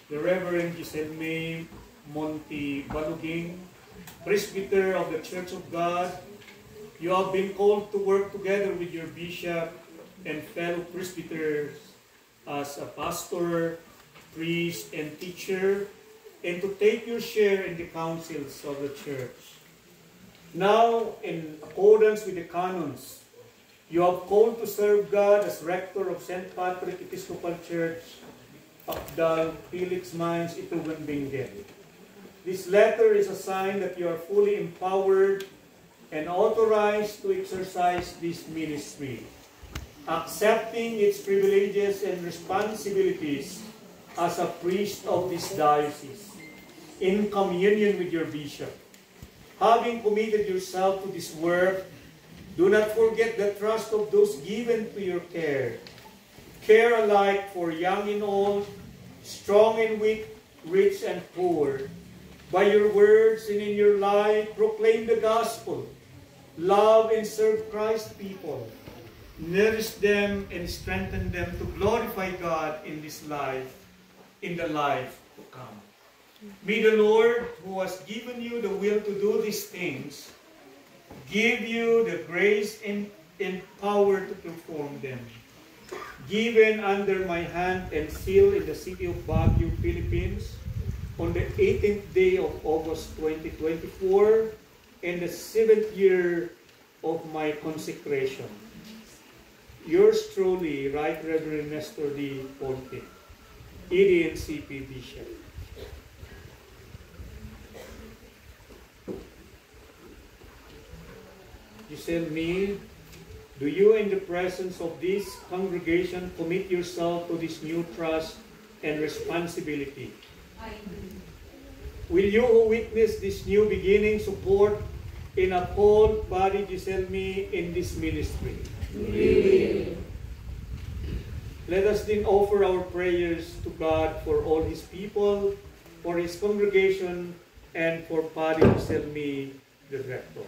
the Reverend Giselme Monti Baluging, Presbyter of the Church of God. You have been called to work together with your bishop and fellow presbyters as a pastor, priest, and teacher, and to take your share in the councils of the church. Now, in accordance with the canons, you have called to serve God as rector of St. Patrick Episcopal Church, Apdal Felix Mines, Itugan, Benguet. This letter is a sign that you are fully empowered and authorized to exercise this ministry, accepting its privileges and responsibilities as a priest of this diocese, in communion with your bishop. Having committed yourself to this work, do not forget the trust of those given to your care. Care alike for young and old, strong and weak, rich and poor. By your words and in your life, proclaim the gospel. Love and serve Christ's people. Nourish them and strengthen them to glorify God in this life, in the life to come. May the Lord, who has given you the will to do these things, give you the grace and power to perform them. Given under my hand and sealed in the city of Baguio, Philippines, on the 18th day of August 2024, in the 7th year of my consecration. Yours truly, Right Reverend Nestor D. Ponte, EDNCP Bishop. Giselme, do you in the presence of this congregation commit yourself to this new trust and responsibility? I do. Will you who witness this new beginning support and uphold Padre Giselme in this ministry? We will. Let us then offer our prayers to God for all His people, for His congregation, and for Padre Giselme, the rector.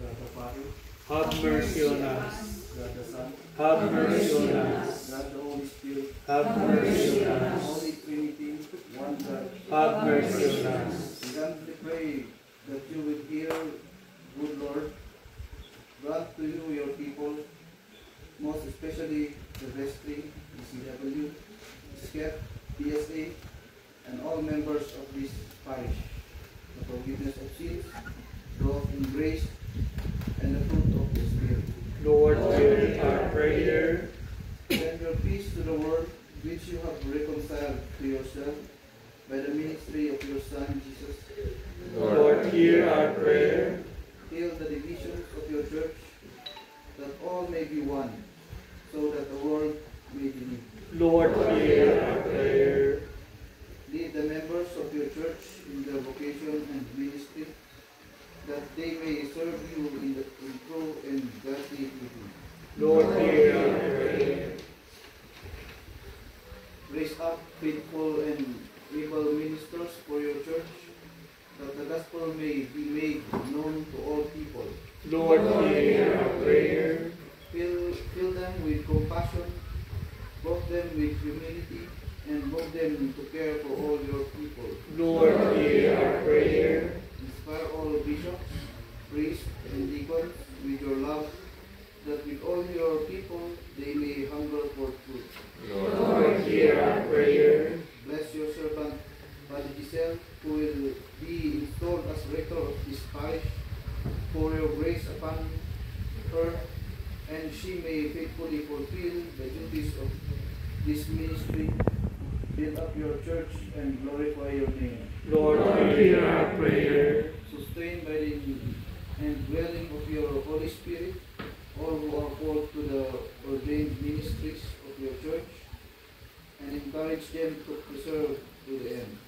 God the Father, have mercy on us. God the Son, Have mercy on us. God the Holy Spirit, Have mercy on us. Holy Trinity, one God. Have mercy on us. We humbly pray that you will hear, good Lord, grant to you your people, most especially the vestry, the CW, SCEP, PSA, and all members of this parish, the forgiveness of sins, growth in grace, and the fruit of the Spirit. Lord, hear our prayer. Send your peace to the world, which you have reconciled to yourself by the ministry of your Son, Jesus. Lord, hear our prayer. Heal the divisions of your church, that all may be one, so that the world may believe. Lord, hear our prayer. Lead the members of your church in their vocation and ministry, that they may serve you in true and godly living. Lord, hear our prayer. Raise up faithful and able ministers for your church, that the gospel may be made known to all people. Lord, hear our prayer. Fill them with compassion, clothe them with humility, and move them to care for all your people. Lord, hear our prayer. Inspire all bishops, priests, and deacons with your love, that with all your people they may hunger for truth. Lord, hear our prayer. Bless your servant, Padre Giselle, who will be installed as rector of this parish. Pour your grace upon her, and she may faithfully fulfill the duties of this ministry. Build up your church and glorify your name. Lord, hear our prayer. Sustained by the indwelling of your Holy Spirit, all who are called to the ordained ministries of your church, and encourage them to preserve to the end.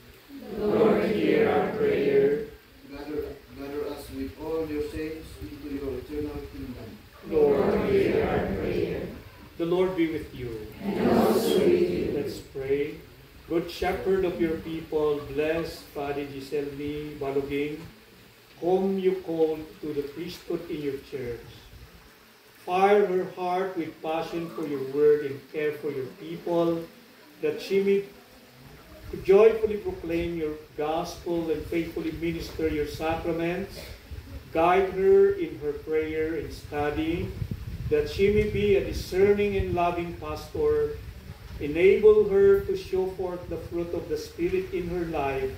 Lord, hear our prayer. Gather us with all your saints into your eternal kingdom. Lord, hear our prayer. The Lord be with you. And also with you. Let's pray. Good Shepherd of your people, bless Padre Giselni Baluging, whom you called to the priesthood in your church. Fire her heart with passion for your word and care for your people, that she may joyfully proclaim your gospel and faithfully minister your sacraments. Guide her in her prayer and study, that she may be a discerning and loving pastor. Enable her to show forth the fruit of the Spirit in her life.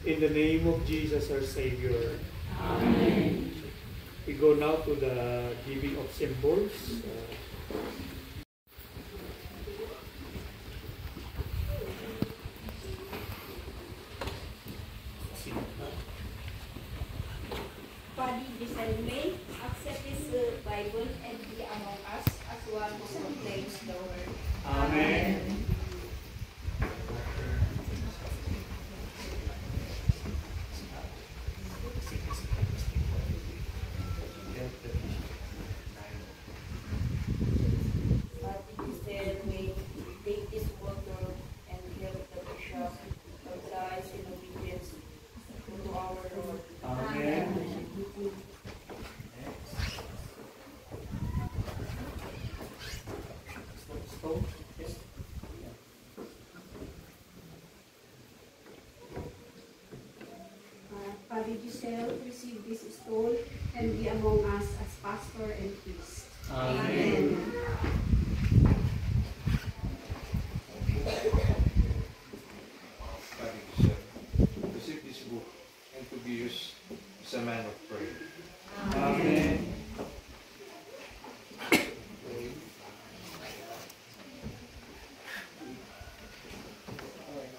In the name of Jesus our Savior. Amen. We go now to the giving of symbols. Padre Giselme, accept this Bible and be among us as one who proclaims the word. Amen. Padre Giselme, take this water and help the bishop baptize in obedience to our Lord. Amen. Stone. Yes. Padre Giselle, receive this stone and be among us as pastor and priest. Amen. Padre Giselle, receive this book and to be used as a man of prayer. Amen.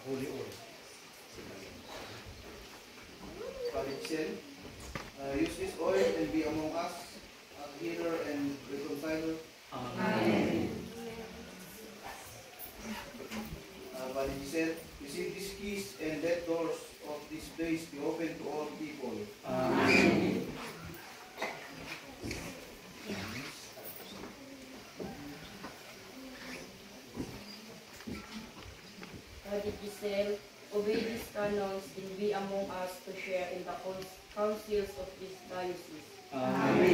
Holy oil. Padre Giselle, use this oil and be among us, a healer and reconciler. Amen. Padre Giselle, receive these keys and let doors of this place be open to all people. Amen. Padre Giselle, obey these canons and be among us to share in the councils of this diocese. Amen.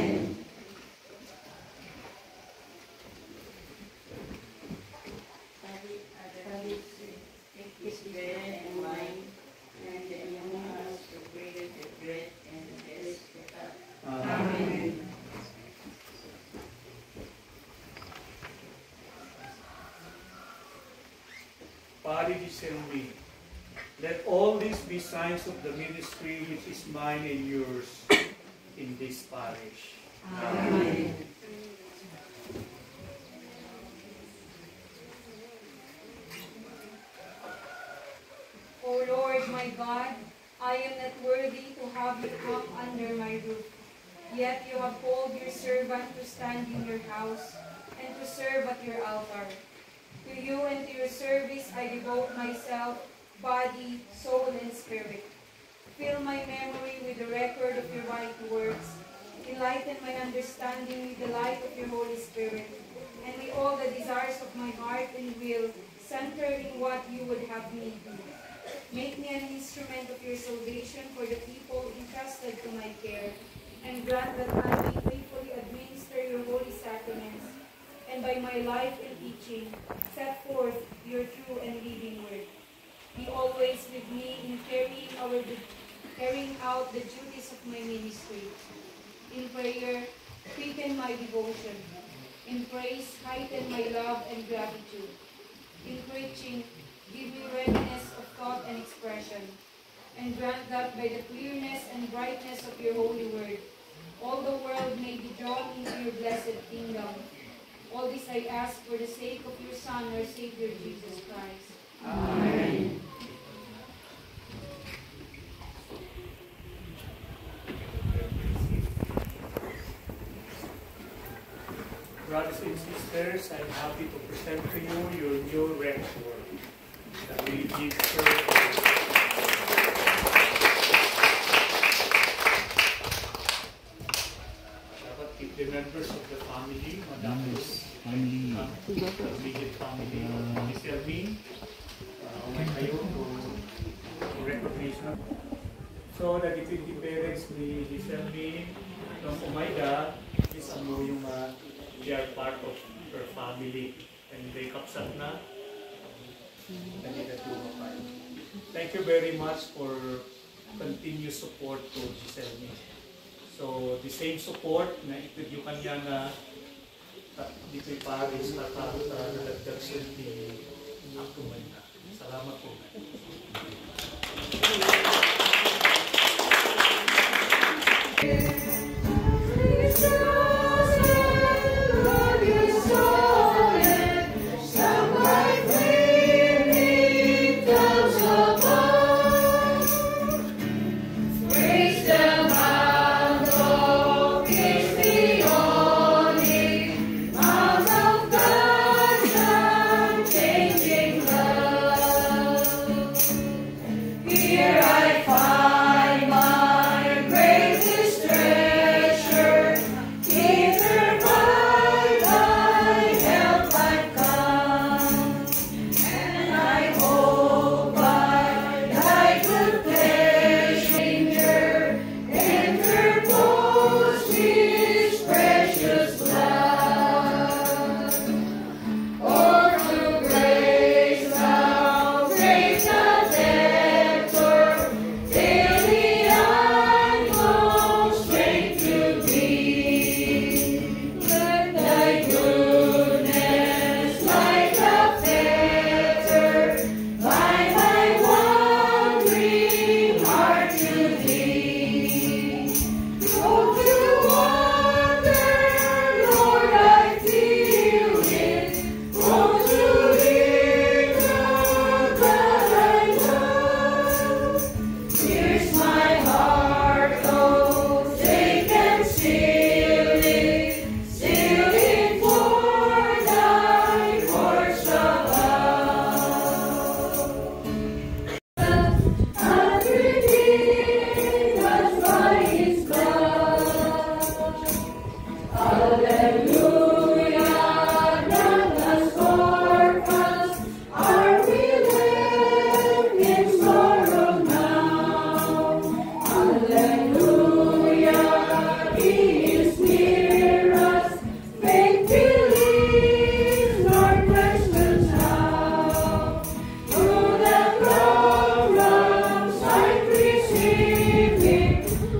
Giselle May. Let all these be signs of the ministry which is mine and yours in this parish. Amen. O Lord my God, I am not worthy to have you come under my roof. Yet you have called your servant to stand in your house and to serve at your altar. To you and to your service I devote myself, body, soul, and spirit. Fill my memory with the record of your right words. Enlighten my understanding with the light of your Holy Spirit, and may all the desires of my heart and will center in what you would have me do. Make me an instrument of your salvation for the people entrusted to my care, and grant that I may faithfully administer your holy sacraments, and by my life and teaching, set forth your true and living word. Be always with me in carrying out the duties of my ministry. In prayer, quicken my devotion. In praise, heighten my love and gratitude. In preaching, give me readiness of thought and expression. And grant that by the clearness and brightness of your holy word, all the world may be drawn into your blessed kingdom. All this I ask for the sake of your Son, our Savior, Jesus Christ. Amen. Brothers and sisters, I'm happy to present to you your new rector. That will give her dapat keep the members of the family, madapos immediate family of Giselle May. Umay kayo to recognition. So, naging the parents ni Giselle May nung umayda, is ano yung they are part of her family and they kapsat na. Thank you very much for continuous support to Giselle May. So, the same support na itudyukan niya na dito'y Paris na nadagdag siya ni Akuman na. Salamat po.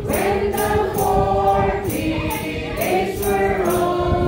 When the 40 days were over.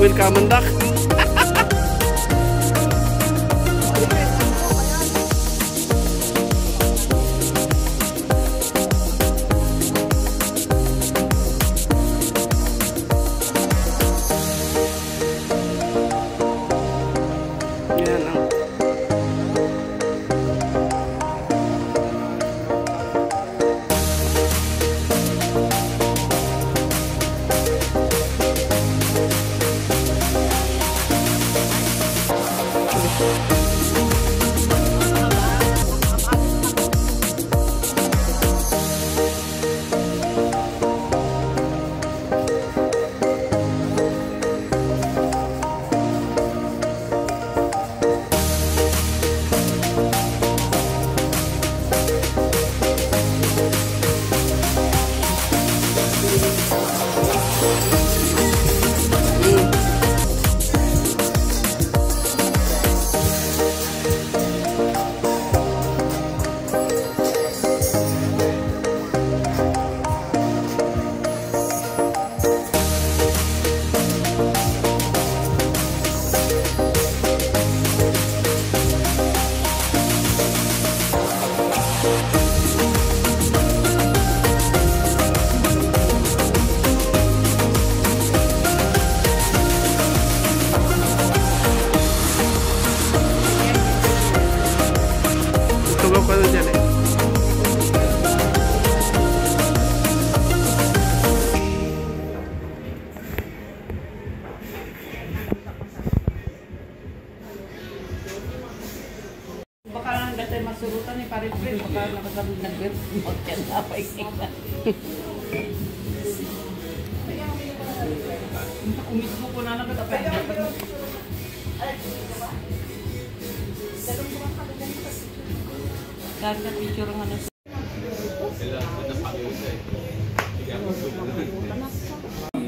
Welcome dak. Yan ang tulog ka na dyan eh. Baka lang dati masurutan ni Pare Fred, baka nakasabi nag-remote yan na pa ikita. Umismo ko na nagkatapay. Dahil na picture nga na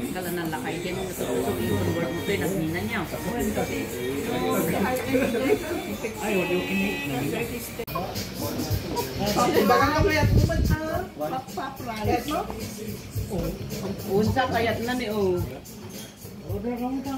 kala nang lakay din mo sa puso yung word mo tayo nagnina niya. Ay, wala yung kinik na nila. Baka kamayat mo man papapralit no? Unsa kayat na ni o. Order lang ka.